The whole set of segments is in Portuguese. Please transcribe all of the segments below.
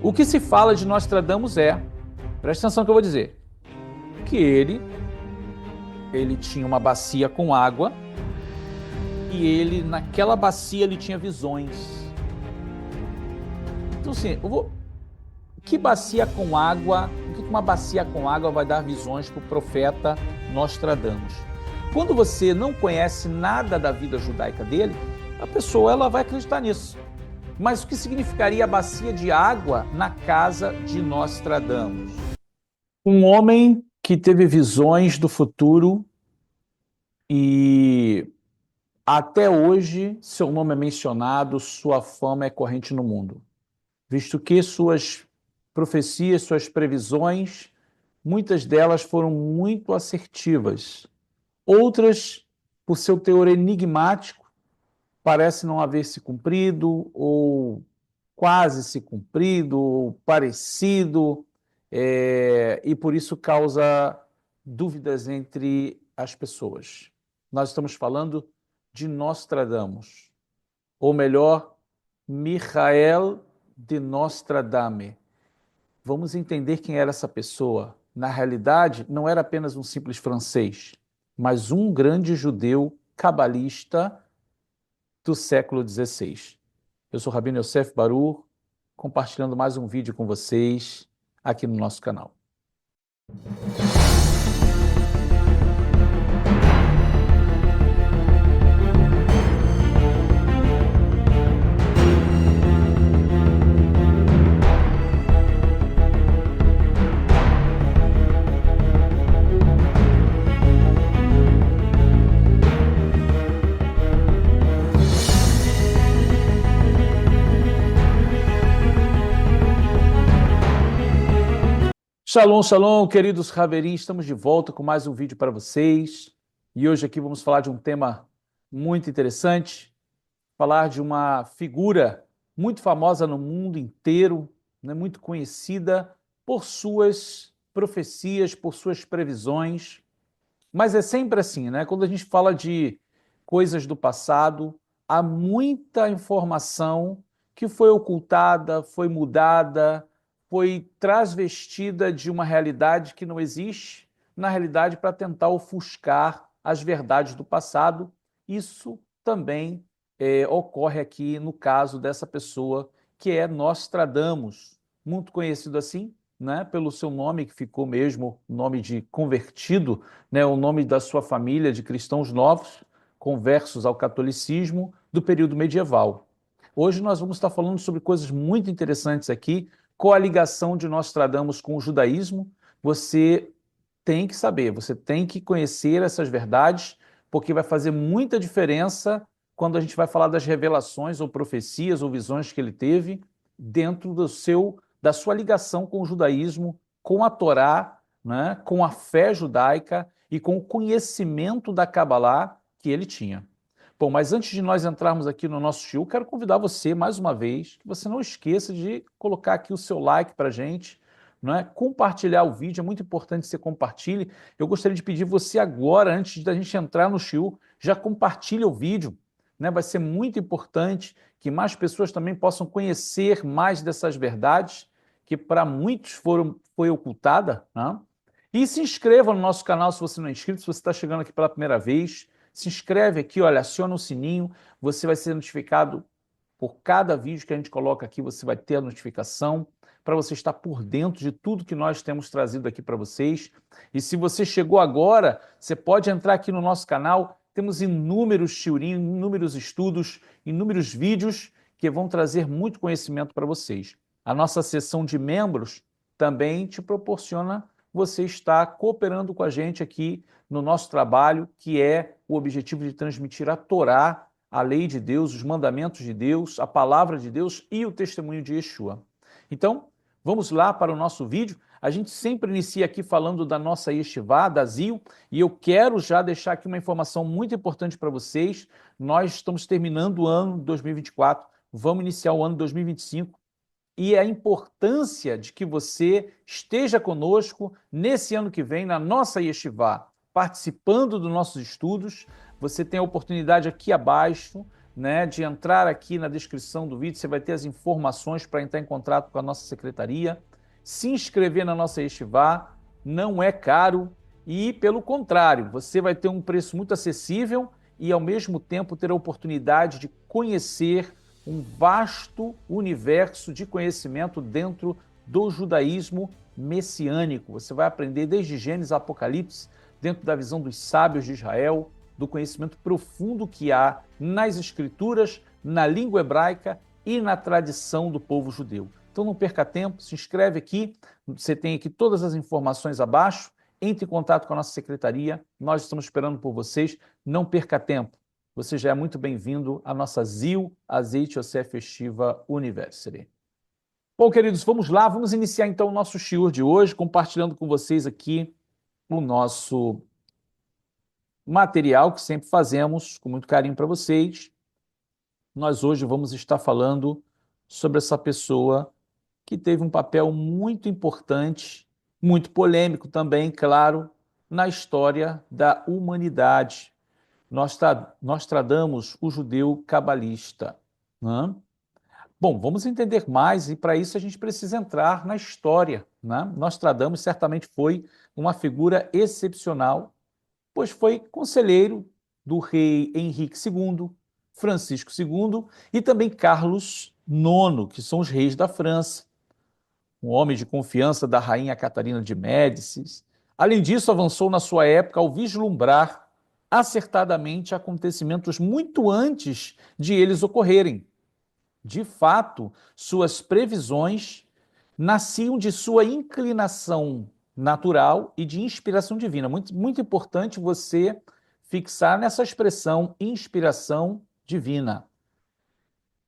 O que se fala de Nostradamus presta atenção no que eu vou dizer, que ele tinha uma bacia com água e naquela bacia, ele tinha visões. Então, assim, que bacia com água, o que uma bacia com água vai dar visões para o profeta Nostradamus? Quando você não conhece nada da vida judaica dele, a pessoa ela vai acreditar nisso. Mas o que significaria a bacia de água na casa de Nostradamus? Um homem que teve visões do futuro e até hoje seu nome é mencionado, sua fama é corrente no mundo, visto que suas profecias, suas previsões, muitas delas foram muito assertivas. Outras, por seu teor enigmático, parece não haver se cumprido, ou quase se cumprido, ou parecido, e por isso causa dúvidas entre as pessoas. Nós estamos falando de Nostradamus, ou melhor, Michael de Nostradame. Vamos entender quem era essa pessoa. Na realidade, não era apenas um simples francês, mas um grande judeu cabalista do século XVI. Eu sou Rabino Yosef Baruch, compartilhando mais um vídeo com vocês aqui no nosso canal. Shalom, shalom, queridos Haverim, estamos de volta com mais um vídeo para vocês. E hoje aqui vamos falar de um tema muito interessante, falar de uma figura muito famosa no mundo inteiro, né, muito conhecida por suas profecias, por suas previsões. Mas é sempre assim, né? Quando a gente fala de coisas do passado, há muita informação que foi ocultada, foi mudada, foi transvestida de uma realidade que não existe, na realidade, para tentar ofuscar as verdades do passado. Isso também ocorre aqui no caso dessa pessoa que é Nostradamus, muito conhecido assim, né, pelo seu nome, que ficou mesmo nome de convertido, né, o nome da sua família de cristãos novos, conversos ao catolicismo do período medieval. Hoje nós vamos estar falando sobre coisas muito interessantes aqui, qual a ligação de Nostradamus com o judaísmo. Você tem que saber, você tem que conhecer essas verdades, porque vai fazer muita diferença quando a gente vai falar das revelações ou profecias ou visões que ele teve dentro da sua ligação com o judaísmo, com a Torá, né, com a fé judaica e com o conhecimento da Cabalá que ele tinha. Bom, mas antes de nós entrarmos aqui no nosso shiur, quero convidar você, mais uma vez, que você não esqueça de colocar aqui o seu like para a gente, não é? Compartilhar o vídeo, é muito importante que você compartilhe. Eu gostaria de pedir você agora, antes da gente entrar no shiur, já compartilhe o vídeo, né? Vai ser muito importante que mais pessoas também possam conhecer mais dessas verdades, que para muitos foi ocultada, né? E se inscreva no nosso canal se você não é inscrito, se você está chegando aqui pela primeira vez. Se inscreve aqui, olha, aciona o sininho, você vai ser notificado por cada vídeo que a gente coloca aqui, você vai ter a notificação para você estar por dentro de tudo que nós temos trazido aqui para vocês. E se você chegou agora, você pode entrar aqui no nosso canal, temos inúmeros shiurim, inúmeros estudos, inúmeros vídeos que vão trazer muito conhecimento para vocês. A nossa seção de membros também te proporciona você estar cooperando com a gente aqui no nosso trabalho, que é o objetivo de transmitir a Torá, a lei de Deus, os mandamentos de Deus, a palavra de Deus e o testemunho de Yeshua. Então, vamos lá para o nosso vídeo. A gente sempre inicia aqui falando da nossa Yeshivá, da ZIL, e eu quero já deixar aqui uma informação muito importante para vocês. Nós estamos terminando o ano 2024, vamos iniciar o ano 2025, e a importância de que você esteja conosco nesse ano que vem, na nossa Yeshivá, participando dos nossos estudos. Você tem a oportunidade aqui abaixo né, de entrar aqui na descrição do vídeo, você vai ter as informações para entrar em contato com a nossa secretaria, se inscrever na nossa Yeshivá, não é caro e, pelo contrário, você vai ter um preço muito acessível e, ao mesmo tempo, ter a oportunidade de conhecer um vasto universo de conhecimento dentro do judaísmo messiânico. Você vai aprender desde Gênesis a Apocalipse, dentro da visão dos sábios de Israel, do conhecimento profundo que há nas escrituras, na língua hebraica e na tradição do povo judeu. Então não perca tempo, se inscreve aqui, você tem aqui todas as informações abaixo, entre em contato com a nossa secretaria, nós estamos esperando por vocês, não perca tempo. Você já é muito bem-vindo à nossa ZIL, Azeite Yosef Festiva University. Bom, queridos, vamos lá, vamos iniciar então o nosso shiur de hoje, compartilhando com vocês aqui o nosso material que sempre fazemos com muito carinho para vocês. Nós hoje vamos estar falando sobre essa pessoa que teve um papel muito importante, muito polêmico também, claro, na história da humanidade. Nós tradamos o judeu cabalista, né? Bom, vamos entender mais e para isso a gente precisa entrar na história, né? Nostradamus certamente foi uma figura excepcional, pois foi conselheiro do rei Henrique II, Francisco II e também Carlos IX, que são os reis da França, um homem de confiança da rainha Catarina de Médicis. Além disso, avançou na sua época ao vislumbrar acertadamente acontecimentos muito antes de eles ocorrerem. De fato, suas previsões nasciam de sua inclinação natural e de inspiração divina. Muito importante você fixar nessa expressão inspiração divina.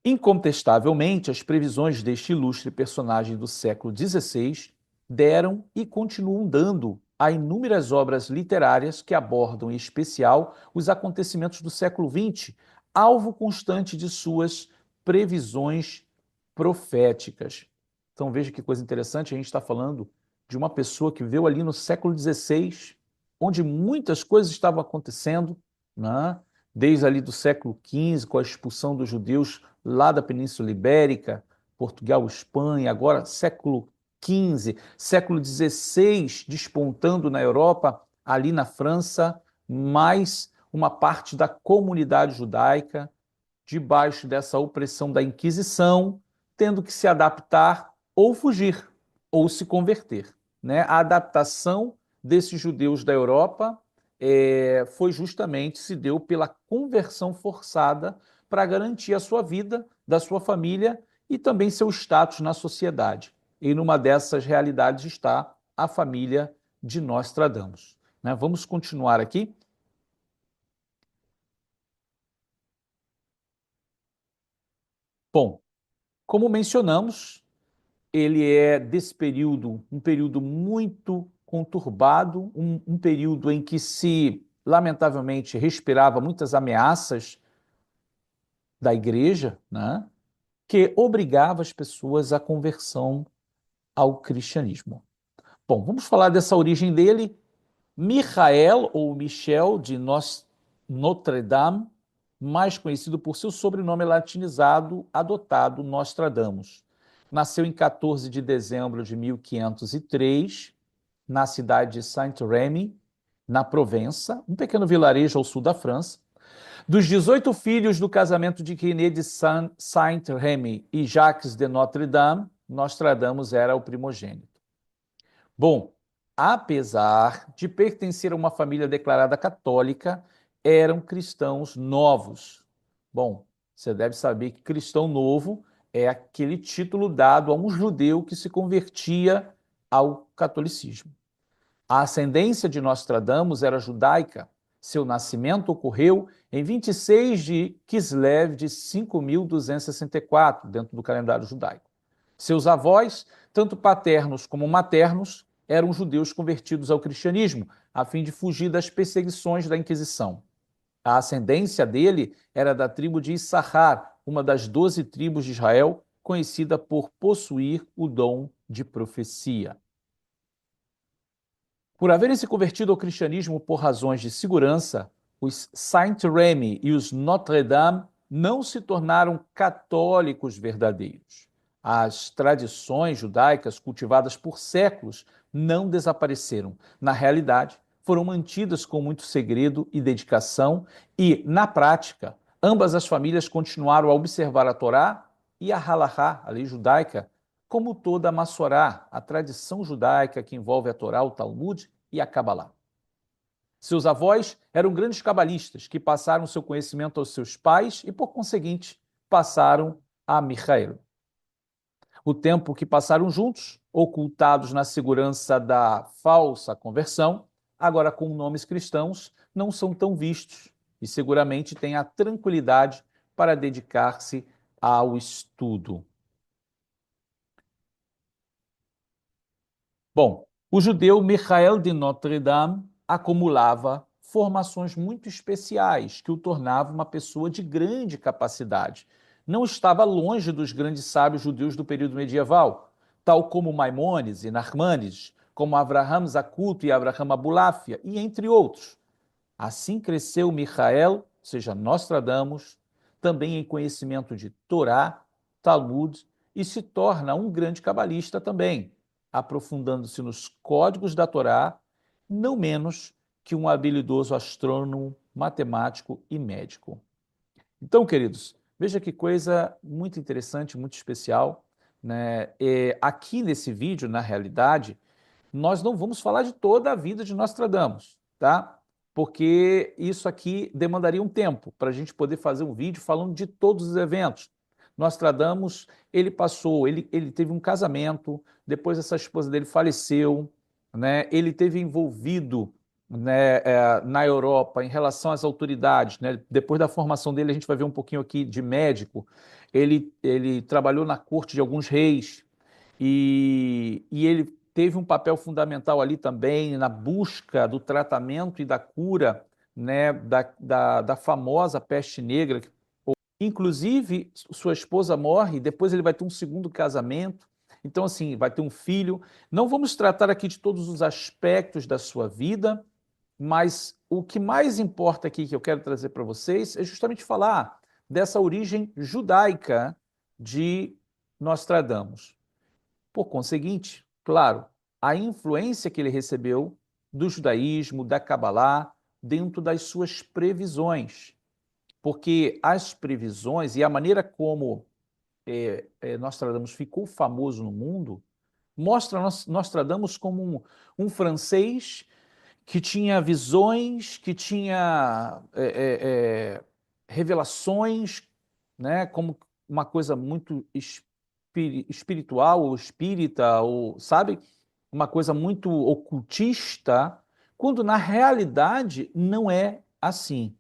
Incontestavelmente, as previsões deste ilustre personagem do século XVI deram e continuam dando a inúmeras obras literárias que abordam, em especial, os acontecimentos do século XX, alvo constante de suas previsões proféticas. Então veja que coisa interessante, a gente está falando de uma pessoa que viveu ali no século XVI, onde muitas coisas estavam acontecendo, né? Desde ali do século XV, com a expulsão dos judeus lá da Península Ibérica, Portugal, Espanha, agora século XV, século XVI, despontando na Europa, ali na França, mais uma parte da comunidade judaica, debaixo dessa opressão da Inquisição, tendo que se adaptar ou fugir, ou se converter, né? A adaptação desses judeus da Europa foi justamente, se deu pela conversão forçada para garantir a sua vida, da sua família e também seu status na sociedade. E numa dessas realidades está a família de Nostradamus, né? Vamos continuar aqui. Bom, como mencionamos, ele é desse período, um período muito conturbado, um período em que se, lamentavelmente, respirava muitas ameaças da igreja, né, que obrigava as pessoas à conversão ao cristianismo. Bom, vamos falar dessa origem dele. Michael, ou Michel, de Notre Dame, mais conhecido por seu sobrenome latinizado, adotado Nostradamus. Nasceu em 14 de dezembro de 1503, na cidade de Saint-Rémy, na Provença, um pequeno vilarejo ao sul da França. Dos 18 filhos do casamento de René de Saint-Rémy e Jacques de Notre Dame, Nostradamus era o primogênito. Bom, apesar de pertencer a uma família declarada católica, eram cristãos novos. Bom, você deve saber que cristão novo é aquele título dado a um judeu que se convertia ao catolicismo. A ascendência de Nostradamus era judaica. Seu nascimento ocorreu em 26 de Kislev de 5.264, dentro do calendário judaico. Seus avós, tanto paternos como maternos, eram judeus convertidos ao cristianismo, a fim de fugir das perseguições da Inquisição. A ascendência dele era da tribo de Issachar, uma das 12 tribos de Israel, conhecida por possuir o dom de profecia. Por haverem se convertido ao cristianismo por razões de segurança, os Saint-Rémy e os Notre Dame não se tornaram católicos verdadeiros. As tradições judaicas cultivadas por séculos não desapareceram. Na realidade, foram mantidas com muito segredo e dedicação e, na prática, ambas as famílias continuaram a observar a Torá e a Halahá, a lei judaica, como toda a Massorá, a tradição judaica que envolve a Torá, o Talmud e a Cabalá. Seus avós eram grandes cabalistas que passaram seu conhecimento aos seus pais e, por conseguinte, passaram a Michael. O tempo que passaram juntos, ocultados na segurança da falsa conversão, agora com nomes cristãos, não são tão vistos e seguramente têm a tranquilidade para dedicar-se ao estudo. Bom, o judeu Michael de Notre Dame acumulava formações muito especiais que o tornavam uma pessoa de grande capacidade. Não estava longe dos grandes sábios judeus do período medieval, tal como Maimônides e Nachmanides, como Avraham Zacuto e Avraham Abulafia, e entre outros. Assim cresceu Michael, ou seja, Nostradamus, também em conhecimento de Torá, Talmud, e se torna um grande cabalista também, aprofundando-se nos códigos da Torá, não menos que um habilidoso astrônomo, matemático e médico. Então, queridos, veja que coisa muito interessante, muito especial, né? Aqui nesse vídeo, na realidade, nós não vamos falar de toda a vida de Nostradamus, tá? Porque isso aqui demandaria um tempo para a gente poder fazer um vídeo falando de todos os eventos. Nostradamus, ele teve um casamento, depois essa esposa dele faleceu, né? Ele teve envolvido, né, na Europa em relação às autoridades, né? Depois da formação dele, a gente vai ver um pouquinho aqui de médico. Ele trabalhou na corte de alguns reis, e ele teve um papel fundamental ali também na busca do tratamento e da cura, né, da famosa peste negra. Inclusive, sua esposa morre, depois ele vai ter um segundo casamento, então, assim, vai ter um filho. Não vamos tratar aqui de todos os aspectos da sua vida, mas o que mais importa aqui que eu quero trazer para vocês é justamente falar dessa origem judaica de Nostradamus. Por conseguinte, claro, a influência que ele recebeu do judaísmo, da Cabalá, dentro das suas previsões. Porque as previsões e a maneira como Nostradamus ficou famoso no mundo mostra Nostradamus como um francês que tinha visões, que tinha revelações, né, como uma coisa muito espiritual ou espírita, ou, sabe, uma coisa muito ocultista, quando na realidade não é assim,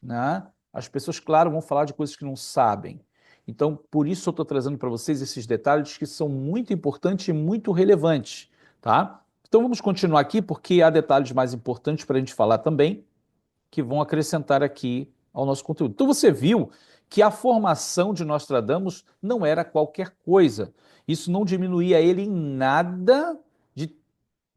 né? As pessoas, claro, vão falar de coisas que não sabem. Então, por isso eu estou trazendo para vocês esses detalhes que são muito importantes e muito relevantes, tá? Então vamos continuar aqui, porque há detalhes mais importantes para a gente falar também, que vão acrescentar aqui ao nosso conteúdo. Então você viu que a formação de Nostradamus não era qualquer coisa. Isso não diminuía ele em nada de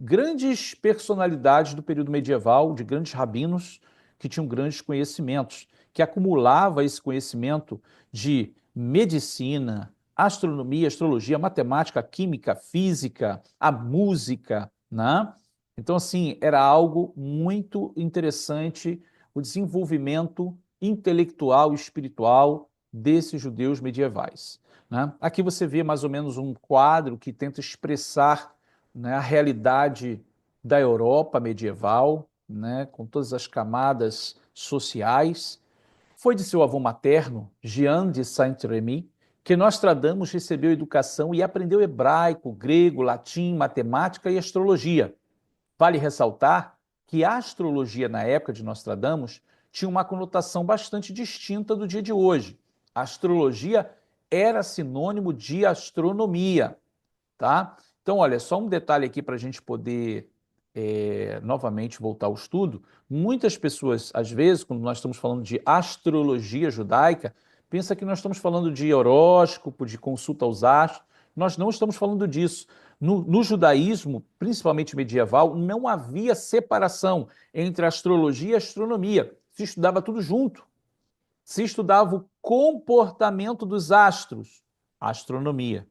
grandes personalidades do período medieval, de grandes rabinos que tinham grandes conhecimentos, que acumulava esse conhecimento de medicina, astronomia, astrologia, matemática, química, física, a música, né? Então, assim, era algo muito interessante o desenvolvimento intelectual e espiritual desses judeus medievais, né? Aqui você vê mais ou menos um quadro que tenta expressar, né, a realidade da Europa medieval, né, com todas as camadas sociais. Foi de seu avô materno, Jean de Saint-Remy, que Nostradamus recebeu educação e aprendeu hebraico, grego, latim, matemática e astrologia. Vale ressaltar que a astrologia na época de Nostradamus tinha uma conotação bastante distinta do dia de hoje. A astrologia era sinônimo de astronomia, tá? Então, olha, só um detalhe aqui para a gente poder novamente voltar ao estudo. Muitas pessoas, às vezes, quando nós estamos falando de astrologia judaica, pensa que nós estamos falando de horóscopo, de consulta aos astros. Nós não estamos falando disso. No judaísmo, principalmente medieval, não havia separação entre astrologia e astronomia. Se estudava tudo junto. Se estudava o comportamento dos astros, astronomia.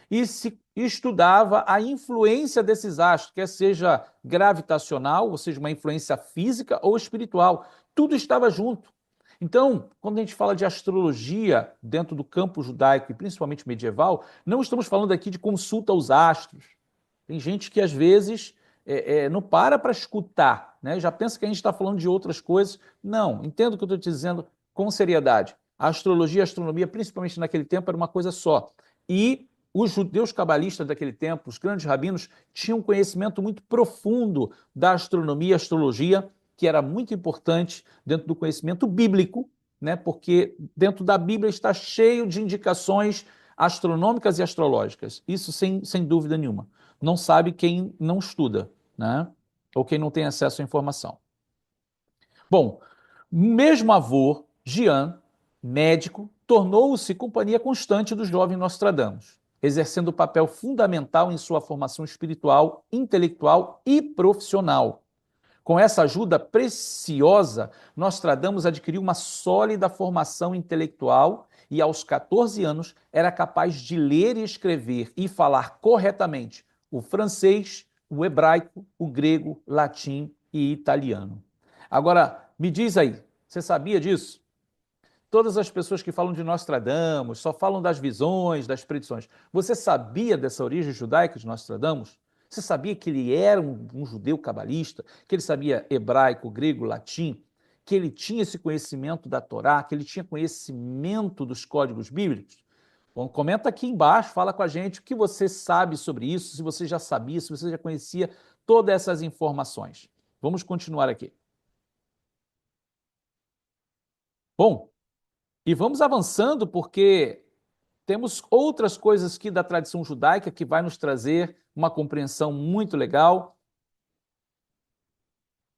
E se estudava a influência desses astros, quer seja gravitacional, ou seja, uma influência física ou espiritual. Tudo estava junto. Então, quando a gente fala de astrologia dentro do campo judaico e principalmente medieval, não estamos falando aqui de consulta aos astros. Tem gente que às vezes não para escutar, né? Já pensa que a gente está falando de outras coisas. Não, entendo o que eu estou te dizendo com seriedade. A astrologia e a astronomia, principalmente naquele tempo, era uma coisa só. E os judeus cabalistas daquele tempo, os grandes rabinos, tinham um conhecimento muito profundo da astronomia e astrologia, que era muito importante dentro do conhecimento bíblico, né? Porque dentro da Bíblia está cheio de indicações astronômicas e astrológicas. Isso sem dúvida nenhuma. Não sabe quem não estuda, né? Ou quem não tem acesso à informação. Bom, mesmo avô, Jean, médico, tornou-se companhia constante do jovem Nostradamus, exercendo papel fundamental em sua formação espiritual, intelectual e profissional. Com essa ajuda preciosa, Nostradamus adquiriu uma sólida formação intelectual e, aos 14 anos, era capaz de ler e escrever e falar corretamente o francês, o hebraico, o grego, latim e italiano. Agora, me diz aí, você sabia disso? Todas as pessoas que falam de Nostradamus só falam das visões, das predições. Você sabia dessa origem judaica de Nostradamus? Você sabia que ele era um judeu cabalista, que ele sabia hebraico, grego, latim, que ele tinha esse conhecimento da Torá, que ele tinha conhecimento dos códigos bíblicos? Bom, comenta aqui embaixo, fala com a gente o que você sabe sobre isso, se você já sabia, se você já conhecia todas essas informações. Vamos continuar aqui. Bom, e vamos avançando porque temos outras coisas aqui da tradição judaica que vai nos trazer uma compreensão muito legal.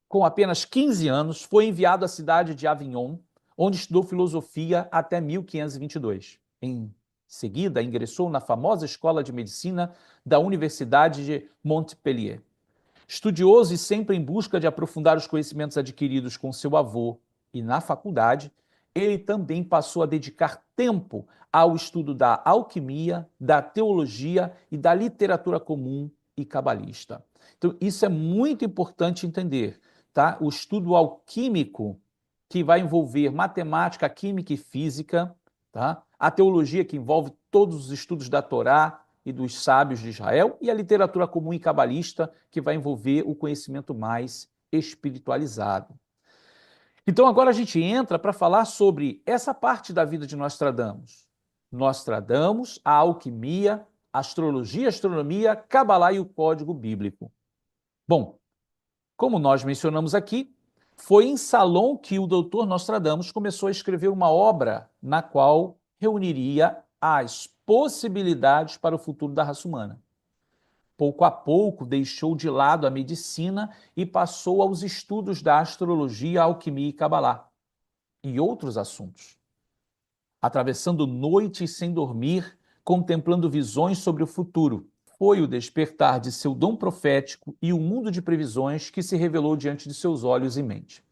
Com apenas 15 anos, foi enviado à cidade de Avignon, onde estudou filosofia até 1522. Em seguida, ingressou na famosa Escola de Medicina da Universidade de Montpellier. Estudioso e sempre em busca de aprofundar os conhecimentos adquiridos com seu avô e na faculdade, ele também passou a dedicar tempo ao estudo da alquimia, da teologia e da literatura comum e cabalista. Então, isso é muito importante entender, tá? O estudo alquímico, que vai envolver matemática, química e física, tá? A teologia, que envolve todos os estudos da Torá e dos sábios de Israel, e a literatura comum e cabalista, que vai envolver o conhecimento mais espiritualizado. Então agora a gente entra para falar sobre essa parte da vida de Nostradamus. Nostradamus, a alquimia, astrologia, astronomia, cabalá e o código bíblico. Bom, como nós mencionamos aqui, foi em Salom que o doutor Nostradamus começou a escrever uma obra na qual reuniria as possibilidades para o futuro da raça humana. Pouco a pouco deixou de lado a medicina e passou aos estudos da astrologia, alquimia e cabalá e outros assuntos. Atravessando noites sem dormir, contemplando visões sobre o futuro, foi o despertar de seu dom profético e o mundo de previsões que se revelou diante de seus olhos e mente.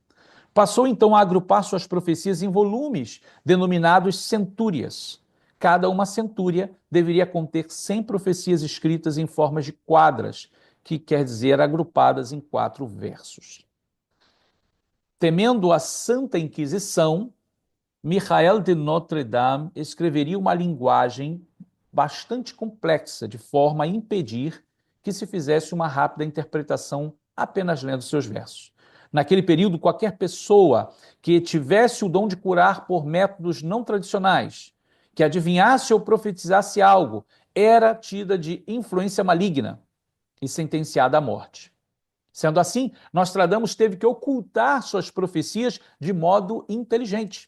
Passou então a agrupar suas profecias em volumes, denominados centúrias. Cada uma centúria deveria conter 100 profecias escritas em formas de quadras, que quer dizer agrupadas em 4 versos. Temendo a Santa Inquisição, Michael de Notre-Dame escreveria uma linguagem bastante complexa, de forma a impedir que se fizesse uma rápida interpretação apenas lendo seus versos. Naquele período, qualquer pessoa que tivesse o dom de curar por métodos não tradicionais, que adivinhasse ou profetizasse algo, era tida de influência maligna e sentenciada à morte. Sendo assim, Nostradamus teve que ocultar suas profecias de modo inteligente,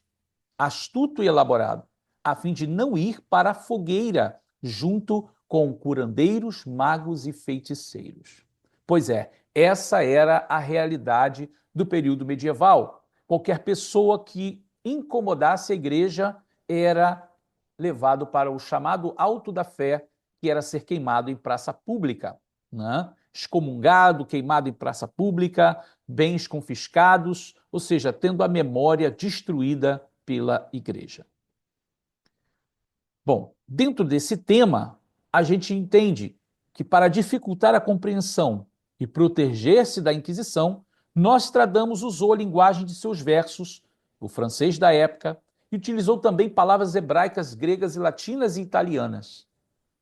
astuto e elaborado, a fim de não ir para a fogueira junto com curandeiros, magos e feiticeiros. Pois é, essa era a realidade do período medieval. Qualquer pessoa que incomodasse a igreja era levado para o chamado auto da fé, que era ser queimado em praça pública, né? Excomungado, queimado em praça pública, bens confiscados, ou seja, tendo a memória destruída pela igreja. Bom, dentro desse tema, a gente entende que para dificultar a compreensão e proteger-se da Inquisição, Nostradamus usou a linguagem de seus versos, o francês da época, e utilizou também palavras hebraicas, gregas e latinas e italianas.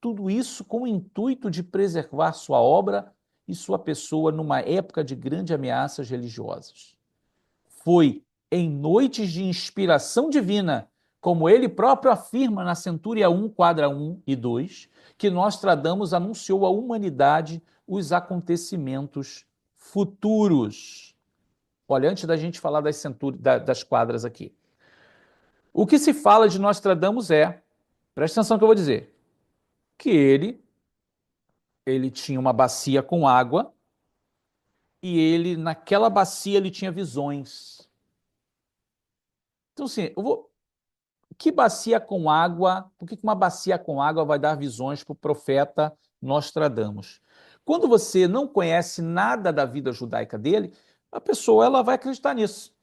Tudo isso com o intuito de preservar sua obra e sua pessoa numa época de grandes ameaças religiosas. Foi em noites de inspiração divina, como ele próprio afirma na Centúria 1, quadra 1 e 2, que Nostradamus anunciou à humanidade os acontecimentos futuros. Olha, antes da gente falar das quadras aqui. O que se fala de Nostradamus presta atenção no que eu vou dizer, que ele tinha uma bacia com água e naquela bacia, ele tinha visões. Então, assim, que bacia com água, por que uma bacia com água vai dar visões para o profeta Nostradamus? Quando você não conhece nada da vida judaica dele, a pessoa ela vai acreditar nisso.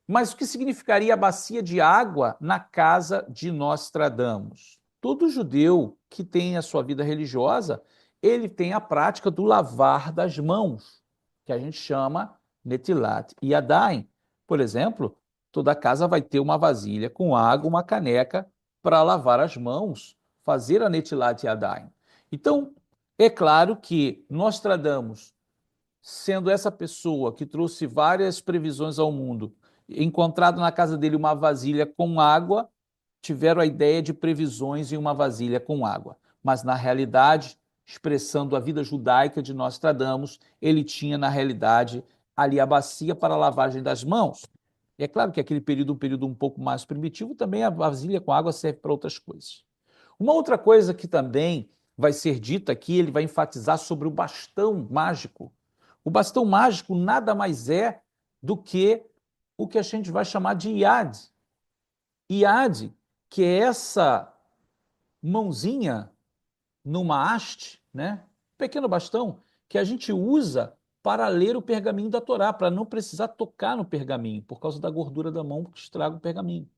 Mas o que significaria a bacia de água na casa de Nostradamus? Todo judeu que tem a sua vida religiosa, ele tem a prática do lavar das mãos, que a gente chama Netilat Yadayim. Por exemplo, toda casa vai ter uma vasilha com água, uma caneca para lavar as mãos, fazer a Netilat Yadayim. Então, é claro que Nostradamus, sendo essa pessoa que trouxe várias previsões ao mundo, encontrado na casa dele uma vasilha com água, tiveram a ideia de previsões em uma vasilha com água. Mas, na realidade, expressando a vida judaica de Nostradamus, ele tinha, na realidade, ali a bacia para a lavagem das mãos. E é claro que aquele período, um período um pouco mais primitivo, também a vasilha com água serve para outras coisas. Uma outra coisa que também vai ser dita aqui, ele vai enfatizar sobre o bastão mágico. O bastão mágico nada mais é do que o que a gente vai chamar de Iad. Iad, que é essa mãozinha numa haste, né? Pequeno bastão, que a gente usa para ler o pergaminho da Torá, para não precisar tocar no pergaminho, por causa da gordura da mão que estraga o pergaminho.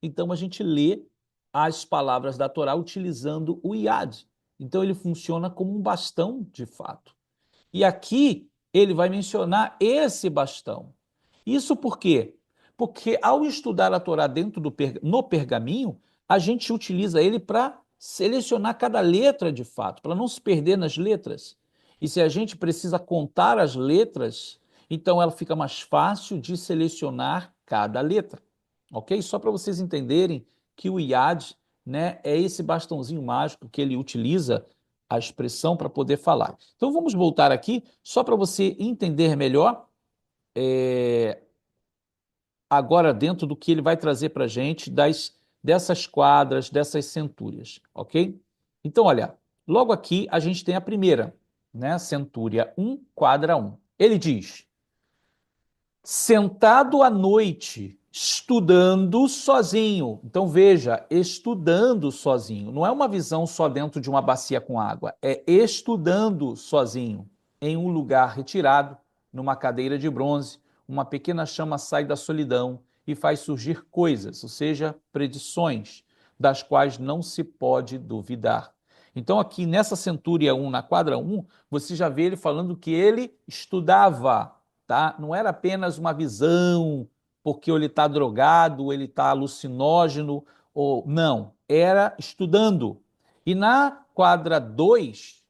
Então a gente lê as palavras da Torá utilizando o Iad. Então ele funciona como um bastão de fato. E aqui ele vai mencionar esse bastão. Isso por quê? Porque ao estudar a Torá no pergaminho, a gente utiliza ele para selecionar cada letra de fato, para não se perder nas letras. E se a gente precisa contar as letras, então ela fica mais fácil de selecionar cada letra. Ok? Só para vocês entenderem que o Iad, né, é esse bastãozinho mágico que ele utiliza a expressão para poder falar. Então vamos voltar aqui, só para você entender melhor, agora dentro do que ele vai trazer para a gente dessas quadras, dessas centúrias, ok? Então, olha, logo aqui a gente tem a primeira, né? Centúria 1, quadra 1. Ele diz: sentado à noite, estudando sozinho. Então veja, estudando sozinho. Não é uma visão só dentro de uma bacia com água, é estudando sozinho, em um lugar retirado, numa cadeira de bronze, uma pequena chama sai da solidão e faz surgir coisas, ou seja, predições, das quais não se pode duvidar. Então aqui nessa centúria 1, na quadra 1, você já vê ele falando que ele estudava. Tá? Não era apenas uma visão, porque ele está drogado, ou ele está alucinógeno, ou não, era estudando. E na quadra 2,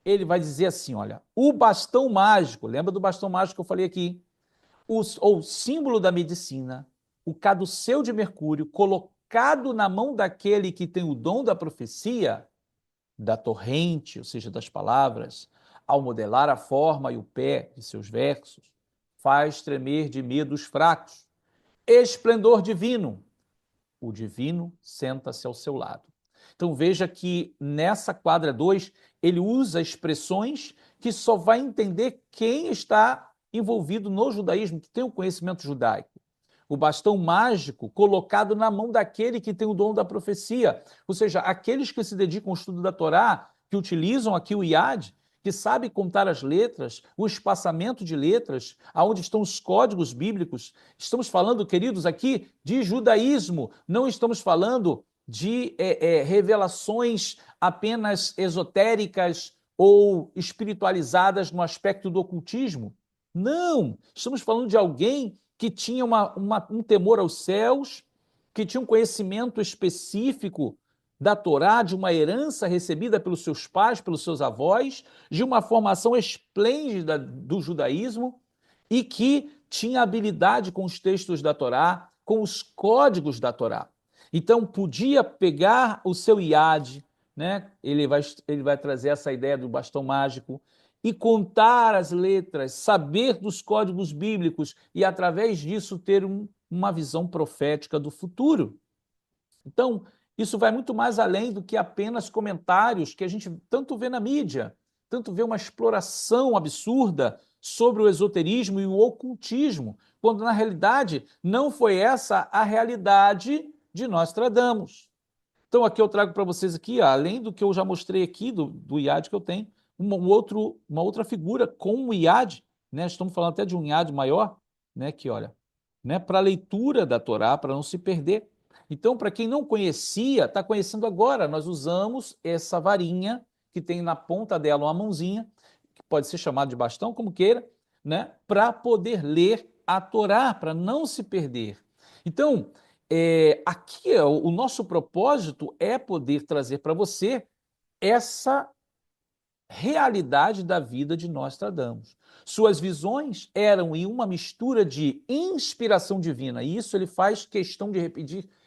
ele vai dizer assim, olha, o bastão mágico, lembra do bastão mágico que eu falei aqui? Ou símbolo da medicina, o caduceu de Mercúrio, colocado na mão daquele que tem o dom da profecia, da torrente, ou seja, das palavras, ao modelar a forma e o pé de seus versos, faz tremer de medo os fracos. Esplendor divino. O divino senta-se ao seu lado. Então veja que nessa quadra 2, ele usa expressões que só vai entender quem está envolvido no judaísmo, que tem o conhecimento judaico. O bastão mágico colocado na mão daquele que tem o dom da profecia. Ou seja, aqueles que se dedicam ao estudo da Torá, que utilizam aqui o Iad, que sabe contar as letras, o espaçamento de letras, aonde estão os códigos bíblicos. Estamos falando, queridos, aqui de judaísmo, não estamos falando de revelações apenas esotéricas ou espiritualizadas no aspecto do ocultismo. Não, estamos falando de alguém que tinha um temor aos céus, que tinha um conhecimento específico da Torá, de uma herança recebida pelos seus pais, pelos seus avós, de uma formação esplêndida do judaísmo e que tinha habilidade com os textos da Torá, com os códigos da Torá. Então, podia pegar o seu iade, né? Ele vai trazer essa ideia do bastão mágico, e contar as letras, saber dos códigos bíblicos e, através disso, ter uma visão profética do futuro. Então, isso vai muito mais além do que apenas comentários que a gente tanto vê na mídia, tanto vê uma exploração absurda sobre o esoterismo e o ocultismo, quando na realidade não foi essa a realidade de Nostradamus. Então aqui eu trago para vocês aqui, além do que eu já mostrei aqui do IAD que eu tenho, uma outra figura com o IAD, né? Estamos falando até de um IAD maior, né? Que olha, né? Para a leitura da Torá, para não se perder. Então, para quem não conhecia, está conhecendo agora. Nós usamos essa varinha que tem na ponta dela uma mãozinha, que pode ser chamada de bastão, como queira, né? Para poder ler a Torá, para não se perder. Então, aqui o nosso propósito é poder trazer para você essa realidade da vida de Nostradamus. Suas visões eram em uma mistura de inspiração divina, e isso ele faz questão de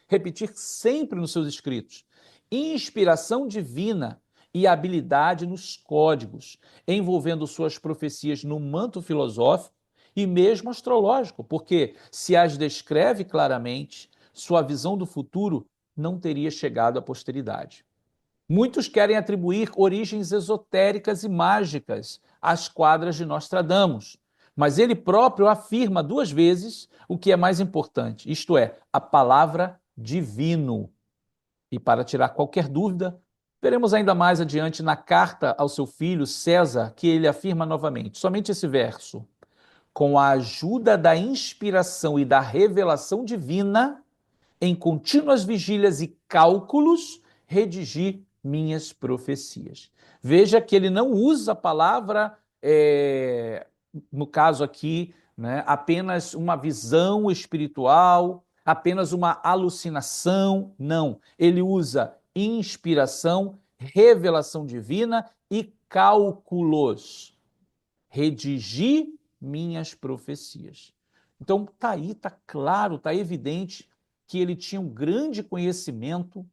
repetir sempre nos seus escritos. Inspiração divina e habilidade nos códigos, envolvendo suas profecias no manto filosófico e mesmo astrológico, porque se as descreve claramente, sua visão do futuro não teria chegado à posteridade. Muitos querem atribuir origens esotéricas e mágicas às quadras de Nostradamus, mas ele próprio afirma duas vezes o que é mais importante, isto é, a palavra divino. E para tirar qualquer dúvida, veremos ainda mais adiante na carta ao seu filho César que ele afirma novamente, somente esse verso: com a ajuda da inspiração e da revelação divina, em contínuas vigílias e cálculos, redigi minhas profecias. Veja que ele não usa a palavra, no caso aqui, né, apenas uma visão espiritual, apenas uma alucinação. Não. Ele usa inspiração, revelação divina e cálculos. Redigi minhas profecias. Então, está aí, está claro, está evidente que ele tinha um grande conhecimento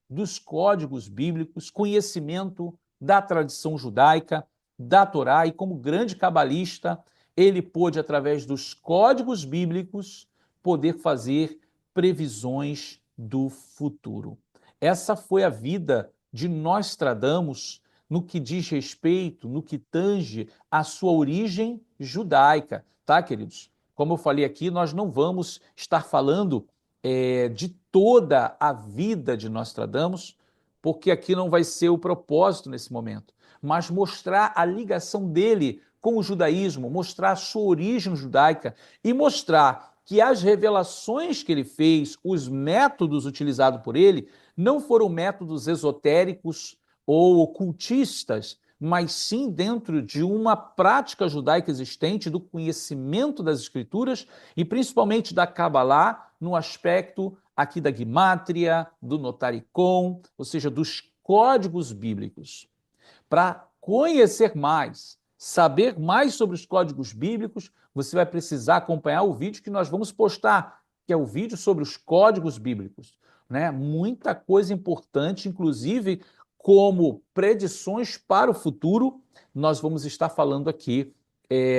dos códigos bíblicos, conhecimento da tradição judaica, da Torá, e como grande cabalista, ele pôde, através dos códigos bíblicos, poder fazer previsões do futuro. Essa foi a vida de Nostradamus no que diz respeito, no que tange a sua origem judaica, tá, queridos? Como eu falei aqui, nós não vamos estar falando de toda a vida de Nostradamus, porque aqui não vai ser o propósito nesse momento, mas mostrar a ligação dele com o judaísmo, mostrar a sua origem judaica e mostrar que as revelações que ele fez, os métodos utilizados por ele, não foram métodos esotéricos ou ocultistas, mas sim dentro de uma prática judaica existente, do conhecimento das escrituras e principalmente da Kabbalah, no aspecto aqui da Gimátria, do Notaricon, ou seja, dos códigos bíblicos. Para conhecer mais, saber mais sobre os códigos bíblicos, você vai precisar acompanhar o vídeo que nós vamos postar, que é o vídeo sobre os códigos bíblicos, né? Muita coisa importante, inclusive como predições para o futuro, nós vamos estar falando aqui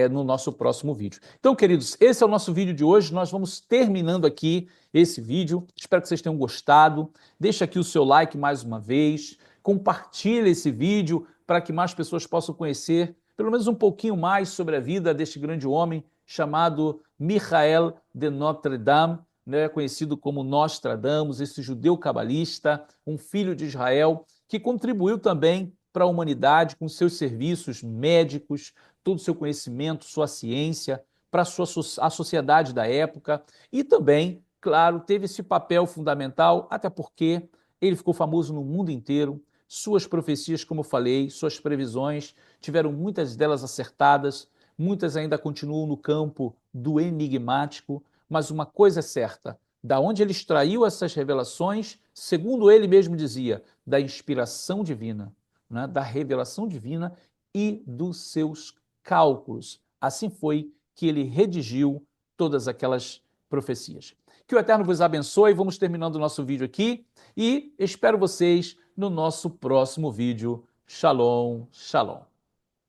no nosso próximo vídeo. Então, queridos, esse é o nosso vídeo de hoje. Nós vamos terminando aqui esse vídeo. Espero que vocês tenham gostado. Deixa aqui o seu like mais uma vez. Compartilhe esse vídeo para que mais pessoas possam conhecer pelo menos um pouquinho mais sobre a vida deste grande homem chamado Michael de Notre Dame, né, conhecido como Nostradamus, esse judeu cabalista, um filho de Israel, que contribuiu também para a humanidade com seus serviços médicos, todo o seu conhecimento, sua ciência, para a sociedade da época, e também, claro, teve esse papel fundamental, até porque Ele ficou famoso no mundo inteiro. Suas profecias, como eu falei, suas previsões, tiveram muitas delas acertadas, muitas ainda continuam no campo do enigmático, mas uma coisa é certa, da onde ele extraiu essas revelações, segundo ele mesmo dizia, da inspiração divina, né, da revelação divina e dos seus cálculos. Assim foi que ele redigiu todas aquelas profecias. Que o Eterno vos abençoe. Vamos terminando o nosso vídeo aqui e espero vocês no nosso próximo vídeo. Shalom, shalom.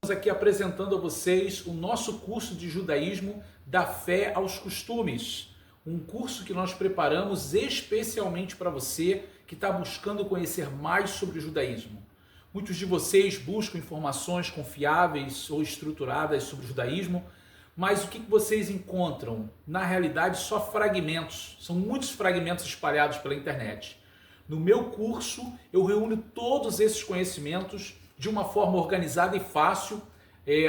Estamos aqui apresentando a vocês o nosso curso de judaísmo da fé aos costumes. Um curso que nós preparamos especialmente para você que está buscando conhecer mais sobre o judaísmo. Muitos de vocês buscam informações confiáveis ou estruturadas sobre o judaísmo, mas o que vocês encontram? Na realidade, só fragmentos. São muitos fragmentos espalhados pela internet. No meu curso, eu reúno todos esses conhecimentos de uma forma organizada e fácil,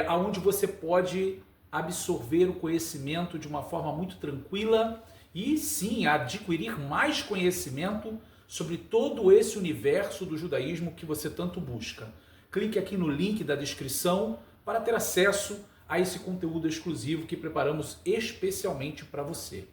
onde você pode absorver o conhecimento de uma forma muito tranquila e sim adquirir mais conhecimento sobre todo esse universo do judaísmo que você tanto busca. Clique aqui no link da descrição para ter acesso a esse conteúdo exclusivo que preparamos especialmente para você.